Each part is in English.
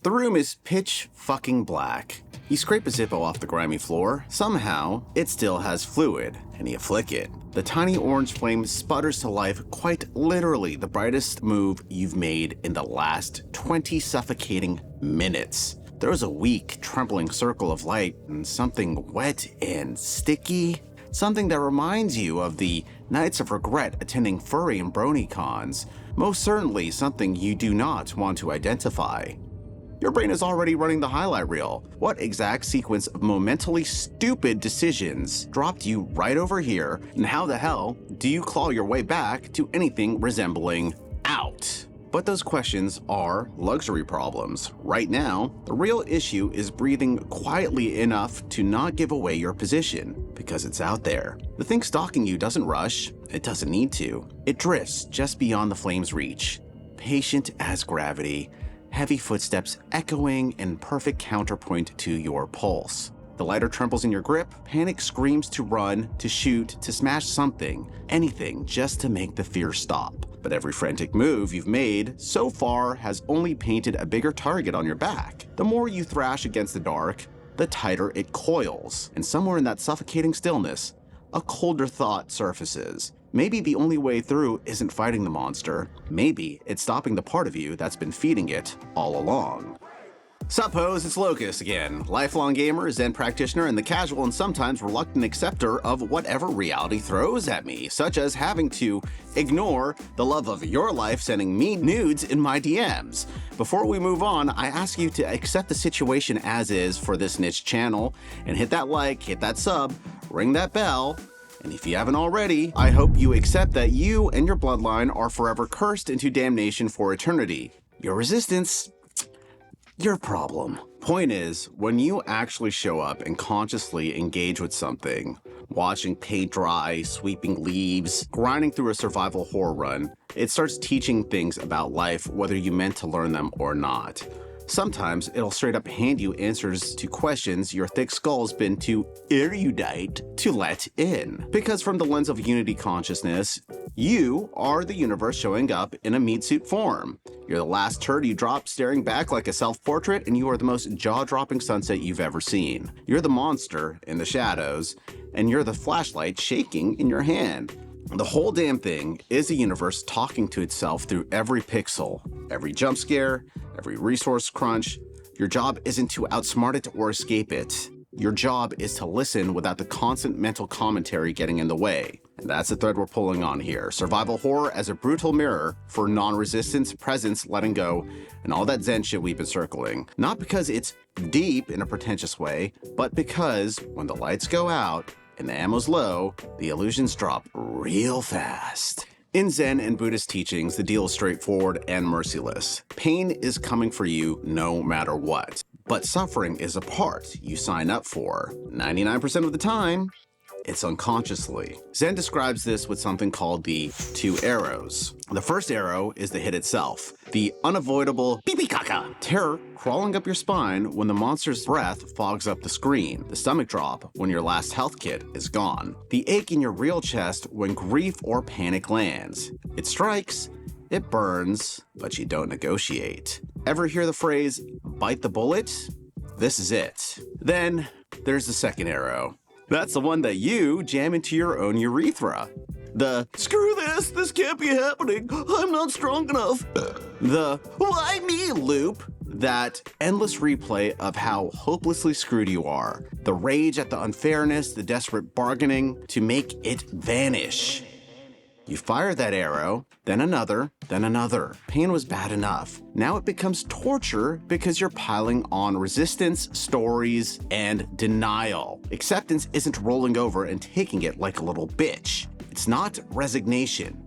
The room is pitch fucking black. You scrape a Zippo off the grimy floor. Somehow, it still has fluid, and you flick it. The tiny orange flame sputters to life, quite literally the brightest move you've made in the last 20 suffocating minutes. There's a weak, trembling circle of light and something wet and sticky. Something that reminds you of the nights of regret attending furry and brony cons. Most certainly something you do not want to identify. Your brain is already running the highlight reel. What exact sequence of momentally stupid decisions dropped you right over here, and how the hell do you claw your way back to anything resembling out? But those questions are luxury problems. Right now, the real issue is breathing quietly enough to not give away your position, because it's out there. The thing stalking you doesn't rush, it doesn't need to. It drifts just beyond the flame's reach, patient as gravity, heavy footsteps echoing in perfect counterpoint to your pulse. The lighter trembles in your grip, panic screams to run, to shoot, to smash something, anything just to make the fear stop. But every frantic move you've made so far has only painted a bigger target on your back. The more you thrash against the dark, the tighter it coils. And somewhere in that suffocating stillness, a colder thought surfaces. Maybe the only way through isn't fighting the monster. Maybe it's stopping the part of you that's been feeding it all along. Suppose it's Locust again, lifelong gamer, Zen practitioner, and the casual and sometimes reluctant acceptor of whatever reality throws at me, such as having to ignore the love of your life sending me nudes in my DMs. Before we move on, I ask you to accept the situation as is for this niche channel, and hit that like, hit that sub, ring that bell, and if you haven't already, I hope you accept that you and your bloodline are forever cursed into damnation for eternity. Your resistance, your problem. Point is, when you actually show up and consciously engage with something, watching paint dry, sweeping leaves, grinding through a survival horror run, it starts teaching things about life whether you meant to learn them or not. Sometimes it'll straight up hand you answers to questions your thick skull's been too erudite to let in. Because from the lens of unity consciousness, you are the universe showing up in a meat suit form. You're the last turd you drop staring back like a self-portrait, and you are the most jaw-dropping sunset you've ever seen. You're the monster in the shadows, and you're the flashlight shaking in your hand. The whole damn thing is the universe talking to itself through every pixel, every jump scare, every resource crunch. Your job isn't to outsmart it or escape it. Your job is to listen without the constant mental commentary getting in the way. And that's the thread we're pulling on here. Survival horror as a brutal mirror for non-resistance, presence, letting go, and all that Zen shit we've been circling. Not because it's deep in a pretentious way, but because when the lights go out, and the ammo's low, the illusions drop real fast. In Zen and Buddhist teachings, the deal is straightforward and merciless. Pain is coming for you no matter what. But suffering is a part you sign up for. 99% of the time, it's unconsciously. Zen describes this with something called the 2 arrows. The first arrow is the hit itself, the unavoidable pee-pee-caca, terror crawling up your spine when the monster's breath fogs up the screen, the stomach drop when your last health kit is gone, the ache in your real chest when grief or panic lands. It strikes, it burns, but you don't negotiate. Ever hear the phrase, bite the bullet? This is it. Then there's the second arrow. That's the one that you jam into your own urethra. The, screw this can't be happening, I'm not strong enough. The, why me loop. That endless replay of how hopelessly screwed you are. The rage at the unfairness, the desperate bargaining to make it vanish. You fire that arrow, then another, then another. Pain was bad enough. Now it becomes torture because you're piling on resistance, stories, and denial. Acceptance isn't rolling over and taking it like a little bitch. It's not resignation.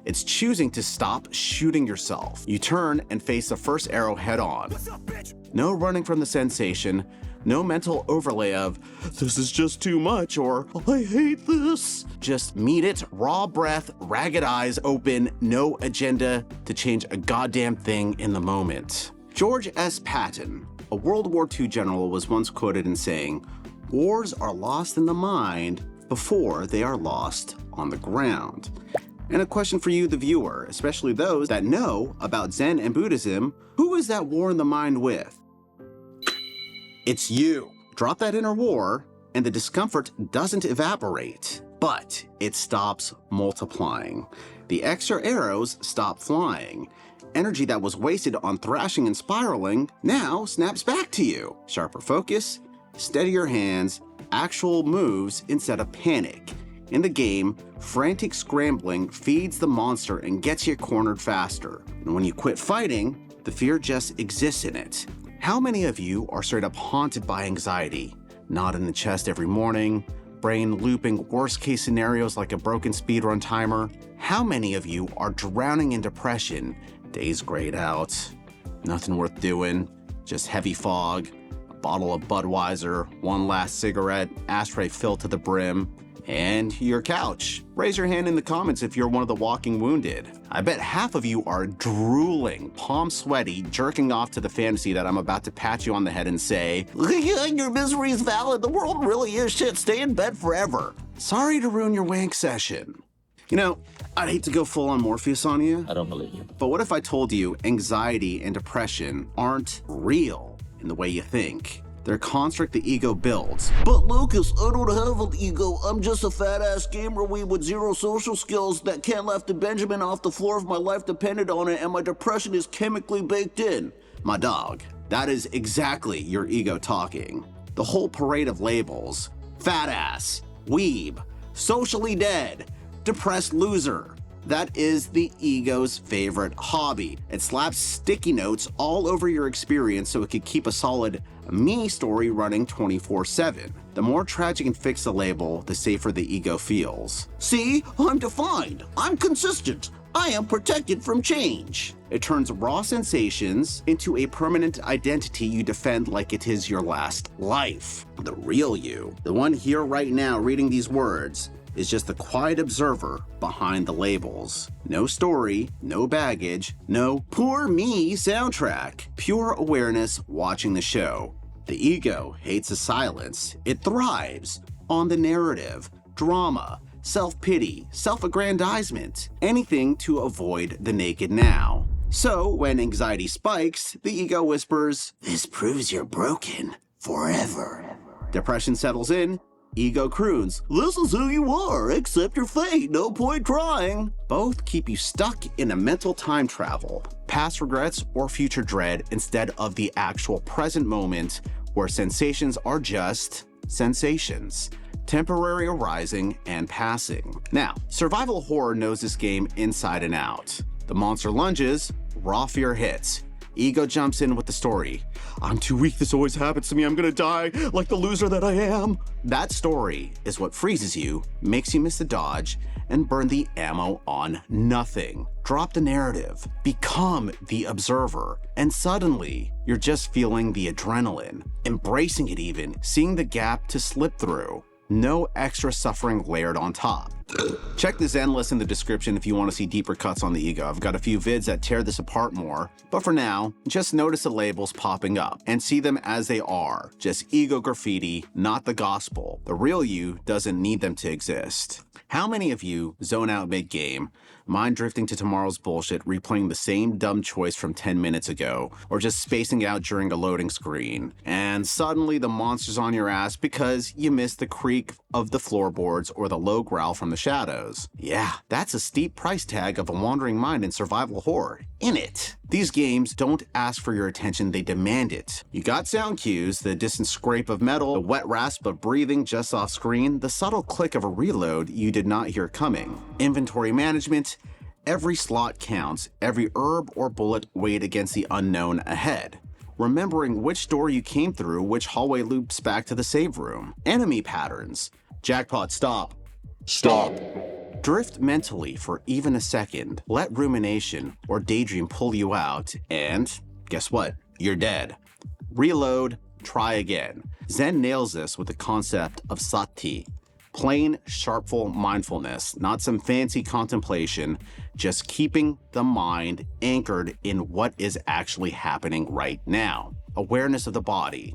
It's choosing to stop shooting yourself. You turn and face the first arrow head on. What's up, bitch? No running from the sensation, no mental overlay of, this is just too much, or I hate this. Just meet it, raw breath, ragged eyes open, no agenda to change a goddamn thing in the moment. George S. Patton, a World War II general, was once quoted in saying, "Wars are lost in the mind before they are lost on the ground." And a question for you, the viewer, especially those that know about Zen and Buddhism, who is that war in the mind with? It's you. Drop that inner war, and the discomfort doesn't evaporate, but it stops multiplying. The extra arrows stop flying. Energy that was wasted on thrashing and spiraling now snaps back to you. Sharper focus, steadier hands, actual moves instead of panic. In the game, frantic scrambling feeds the monster and gets you cornered faster. And when you quit fighting, the fear just exists in it. How many of you are straight up haunted by anxiety? Knot in the chest every morning, brain looping worst case scenarios like a broken speedrun timer? How many of you are drowning in depression? Days grayed out, nothing worth doing, just heavy fog, a bottle of Budweiser, one last cigarette, ashtray filled to the brim, and your couch. Raise your hand in the comments if you're one of the walking wounded. I bet half of you are drooling, palm sweaty, jerking off to the fantasy that I'm about to pat you on the head and say, "Your misery is valid, the world really is shit, stay in bed forever." Sorry to ruin your wank session. You know, I'd hate to go full on Morpheus on you. I don't believe you. But what if I told you anxiety and depression aren't real in the way you think? They're a construct the ego builds. But Locust, I don't have an ego. I'm just a fat-ass gamer weed with zero social skills that can't lift a Benjamin off the floor if my life depended on it, and my depression is chemically baked in. My dog, that is exactly your ego talking. The whole parade of labels, fat ass, weeb, socially dead, depressed loser. That is the ego's favorite hobby. It slaps sticky notes all over your experience so it could keep a solid me story running 24/7. The more tragic and fixed the label, the safer the ego feels. See, I'm defined. I'm consistent. I am protected from change. It turns raw sensations into a permanent identity you defend like it is your last life. The real you, the one here right now reading these words, is just the quiet observer behind the labels. No story, no baggage, no poor me soundtrack. Pure awareness watching the show. The ego hates the silence. It thrives on the narrative, drama, self-pity, self-aggrandizement, anything to avoid the naked now. So when anxiety spikes, the ego whispers, "This proves you're broken forever." Depression settles in, ego croons, "This is who you are, accept your fate, no point trying." Both keep you stuck in a mental time travel, past regrets or future dread instead of the actual present moment where sensations are just sensations, temporary arising and passing. Now, survival horror knows this game inside and out. The monster lunges, raw fear hits. Ego jumps in with the story. "I'm too weak, this always happens to me, I'm gonna die like the loser that I am." That story is what freezes you, makes you miss the dodge, and burn the ammo on nothing. Drop the narrative, become the observer, and suddenly you're just feeling the adrenaline, embracing it even, seeing the gap to slip through. No extra suffering layered on top. Check the Zen list in the description if you want to see deeper cuts on the ego. I've got a few vids that tear this apart more, but for now, just notice the labels popping up and see them as they are. Just ego graffiti, not the gospel. The real you doesn't need them to exist. How many of you zone out mid-game, mind drifting to tomorrow's bullshit, replaying the same dumb choice from 10 minutes ago, or just spacing out during a loading screen, and suddenly the monster's on your ass because you missed the creak of the floorboards or the low growl from the shadows? Yeah, that's a steep price tag of a wandering mind in survival horror, innit? These games don't ask for your attention, they demand it. You got sound cues, the distant scrape of metal, the wet rasp of breathing just off screen, the subtle click of a reload you did not hear coming. Inventory management, every slot counts, every herb or bullet weighed against the unknown ahead. Remembering which door you came through, which hallway loops back to the save room. Enemy patterns. Jackpot, stop. Stop. Drift mentally for even a second, let rumination or daydream pull you out, and guess what? You're dead. Reload, try again. Zen nails this with the concept of sati, plain, sharpful mindfulness, not some fancy contemplation, just keeping the mind anchored in what is actually happening right now. Awareness of the body.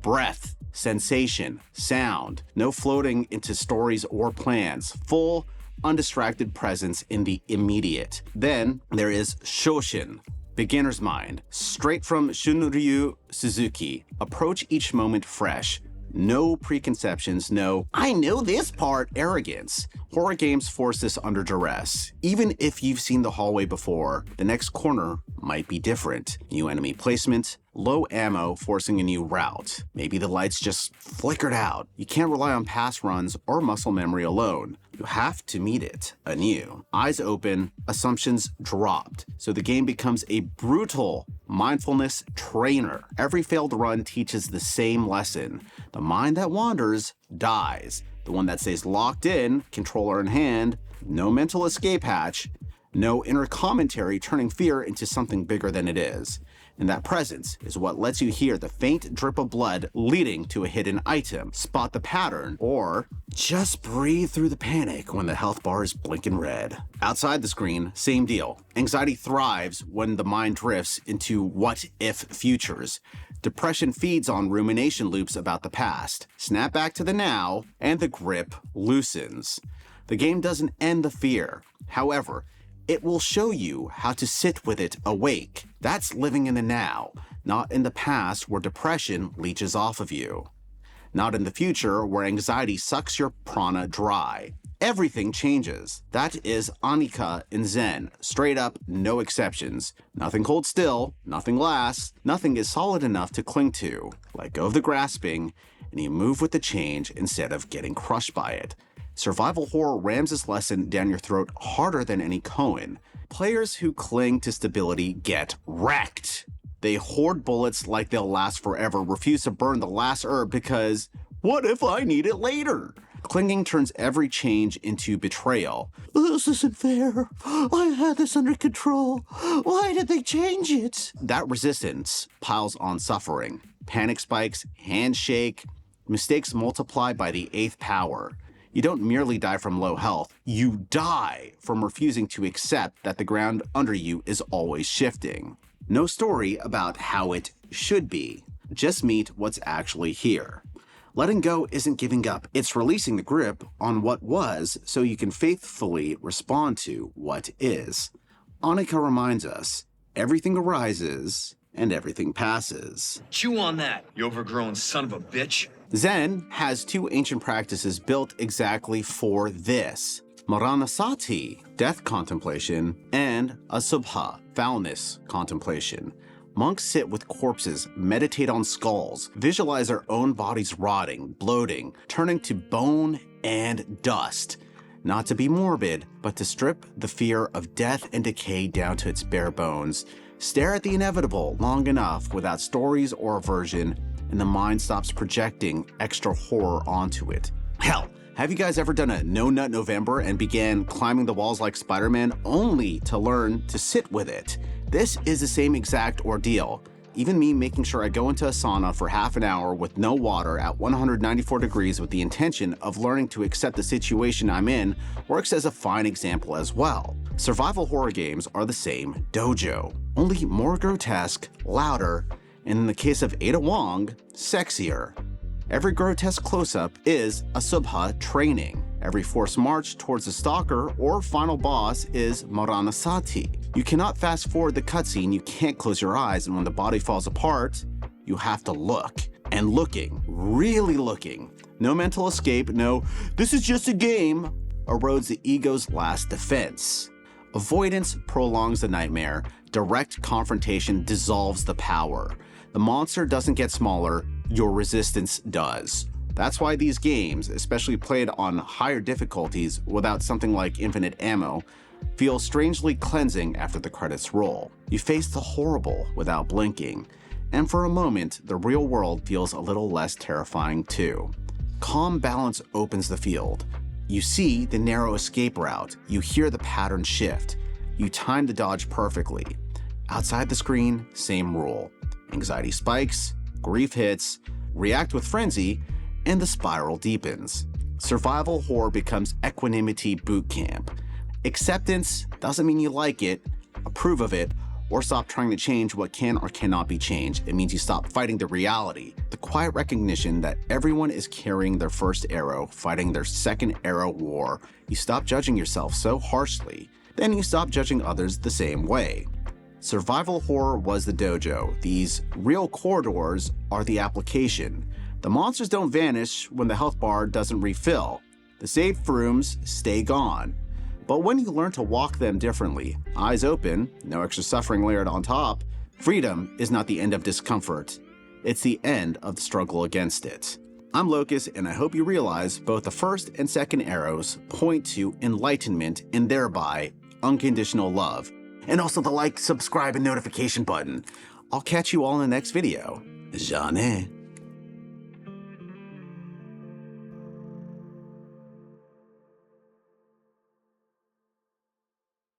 Breath. Sensation, sound, no floating into stories or plans, full, undistracted presence in the immediate. Then there is shoshin, beginner's mind. Straight from Shunryu Suzuki. Approach each moment fresh. No preconceptions, no, I know this part, arrogance. Horror games force this under duress. Even if you've seen the hallway before, the next corner might be different. New enemy placement, low ammo forcing a new route. Maybe the lights just flickered out. You can't rely on past runs or muscle memory alone. You have to meet it anew. Eyes open, assumptions dropped. So the game becomes a brutal mindfulness trainer. Every failed run teaches the same lesson. The mind that wanders dies. The one that stays locked in, controller in hand, no mental escape hatch, no inner commentary turning fear into something bigger than it is. And that presence is what lets you hear the faint drip of blood leading to a hidden item, spot the pattern, or just breathe through the panic when the health bar is blinking red. Outside the screen, same deal. Anxiety thrives when the mind drifts into what-if futures. Depression feeds on rumination loops about the past. Snap back to the now, and the grip loosens. The game doesn't end the fear. However, it will show you how to sit with it awake. That's living in the now, not in the past where depression leeches off of you. Not in the future where anxiety sucks your prana dry. Everything changes. That is Anika in Zen. Straight up, no exceptions. Nothing holds still, nothing lasts, nothing is solid enough to cling to. Let go of the grasping, and you move with the change instead of getting crushed by it. Survival horror rams this lesson down your throat harder than any koan. Players who cling to stability get wrecked. They hoard bullets like they'll last forever, refuse to burn the last herb because, what if I need it later? Clinging turns every change into betrayal. This isn't fair. I had this under control. Why did they change it? That resistance piles on suffering. Panic spikes, handshake, mistakes multiply by the 8th power. You don't merely die from low health, you die from refusing to accept that the ground under you is always shifting. No story about how it should be. Just meet what's actually here. Letting go isn't giving up, it's releasing the grip on what was so you can faithfully respond to what is. Anika reminds us, everything arises and everything passes. Chew on that, you overgrown son of a bitch. Zen has 2 ancient practices built exactly for this. Maranasati, death contemplation, and asubha, foulness contemplation. Monks sit with corpses, meditate on skulls, visualize their own bodies rotting, bloating, turning to bone and dust. Not to be morbid, but to strip the fear of death and decay down to its bare bones. Stare at the inevitable long enough without stories or aversion, and the mind stops projecting extra horror onto it. Hell, have you guys ever done a no-nut November and began climbing the walls like Spider-Man only to learn to sit with it? This is the same exact ordeal. Even me making sure I go into a sauna for half an hour with no water at 194 degrees with the intention of learning to accept the situation I'm in works as a fine example as well. Survival horror games are the same dojo, only more grotesque, louder, and in the case of Ada Wong, sexier. Every grotesque close-up is a subha training. Every forced march towards the stalker or final boss is Maranasati. You cannot fast forward the cutscene, you can't close your eyes, and when the body falls apart, you have to look. And looking, really looking. No mental escape, no, this is just a game, erodes the ego's last defense. Avoidance prolongs the nightmare. Direct confrontation dissolves the power. The monster doesn't get smaller, your resistance does. That's why these games, especially played on higher difficulties without something like infinite ammo, feel strangely cleansing after the credits roll. You face the horrible without blinking, and for a moment, the real world feels a little less terrifying too. Calm balance opens the field. You see the narrow escape route, you hear the pattern shift, you time the dodge perfectly. Outside the screen, same rule. Anxiety spikes, grief hits, react with frenzy, and the spiral deepens. Survival horror becomes equanimity boot camp. Acceptance doesn't mean you like it, approve of it, or stop trying to change what can or cannot be changed. It means you stop fighting the reality, the quiet recognition that everyone is carrying their first arrow, fighting their second arrow war. You stop judging yourself so harshly, then you stop judging others the same way. Survival horror was the dojo. These real corridors are the application. The monsters don't vanish when the health bar doesn't refill. The safe rooms stay gone. But when you learn to walk them differently, eyes open, no extra suffering layered on top, freedom is not the end of discomfort. It's the end of the struggle against it. I'm Locust, and I hope you realize both the first and second arrows point to enlightenment and thereby unconditional love. And also the like, subscribe, and notification button. I'll catch you all in the next video. Jeanne.